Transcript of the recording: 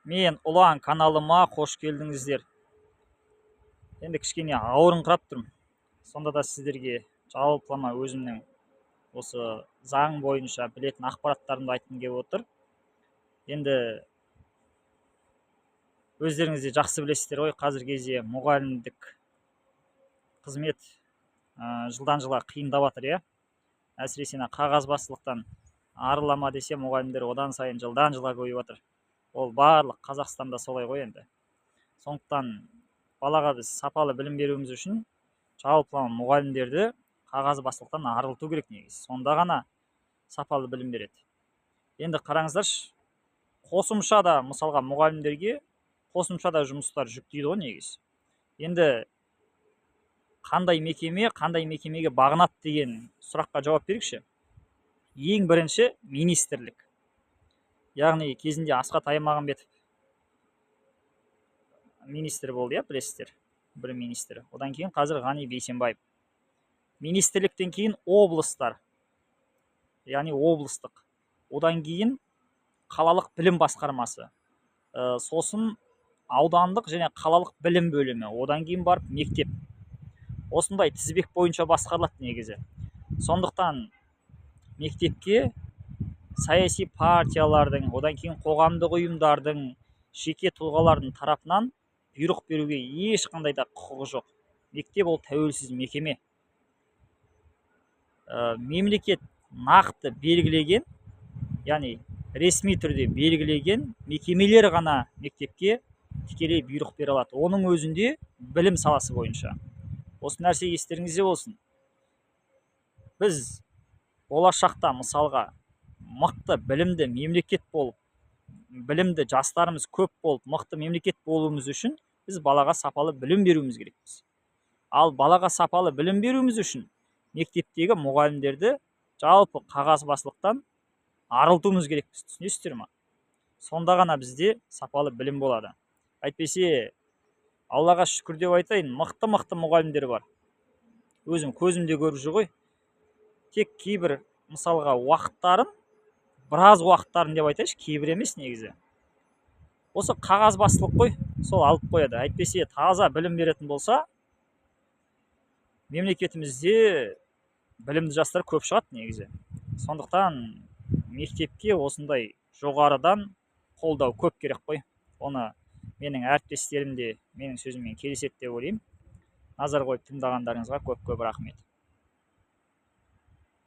Мен Ұлан каналыма қош келдіңіздер. Енді кішкене ауырыңқырап тұрмын. Сонда да сіздерге жалпылама өзімнің осы заң бойынша білетін ақпараттарымды айтқым келіп отыр. Енді өздеріңіз де жақсы білесіздер ғой, қазіргі кезде мұғалімдік қызмет жылдан жылға қиындап жатыр, иә. Әсіресе қағазбастылықтан арылама десе, мұғалімдер одан сайын жылдан жылға көбейіп жатыр. Ол барлық Қазақстанда солай ғой енді. Сондықтан балаға біз сапалы білім беруіміз үшін жалпылама мұғалімдерді қағазбастылықтан арылту керек негізі. Сонда ғана сапалы білім береді. Енді қараңыздаршы, қосымша да мысалға мұғалімдерге қосымша да жұмыстар жүктейді ғой негізі. Енді қандай мекемеге бағынады деген сұраққа жауап берейікші. Ең бірінші министрлік. Яғни кезінде Асхат Аймағамбетов министр болды, иә, білесіздер, бір министр. Одан кейін қазір Ғани Бейсенбаев. Министрліктен кейін облыстар, яғни облыстық. Одан кейін қалалық білім басқармасы. Сосын аудандық және қалалық білім бөлімі. Одан кейін барып мектеп. Осындай тізбек бойынша басқарылады негізі. Сондықтан мектепке саяси партиялардың, одан кейін қоғамдық ұйымдардың, жеке тұлғалардың тарапынан бұйрық беруге ешқандай да құқығы жоқ. Мектеп ол тәуелсіз мекеме. Мемлекет нақты белгілеген, яғни ресми түрде белгілеген мекемелер ғана мектепке тікелей бұйрық бере алады. Оның өзінде білім саласы бойынша. Осы нәрсе естеріңізде болсын. Біз болашақта мысалға мықты білімді мемлекет болып, білімді жастарымыз көп болып, мықты мемлекет болуымыз үшін біз балаға сапалы білім беруіміз керекпіз. Ал балаға сапалы білім беруіміз үшін мектептегі мұғалімдерді жалпы қағазбастылықтан арылтуымыз керекпіз. Түсінесіздер ме? Сонда ғана бізде сапалы білім болады. Әйтпесе, Аллаға шүкір деп айтайын, мықты мұғалімдер бар. Өзім көзімде көріп жүр ғой. Тек кейбір мысалға біраз уақыттарын деп айтайыншы, кейбір емес негізі. Осы қағазбастылық қой, сол алып қояды. Әйтпесе таза білім беретін болса, мемлекетімізде білімді жастар көп шығады негізі. Сондықтан мектепке осындай жоғарыдан қолдау көп керек қой. Оны менің әріптестерім де менің сөзіммен келіседі деп ойлаймын. Назар қойып тыңдағандарыңызға көп рахмет.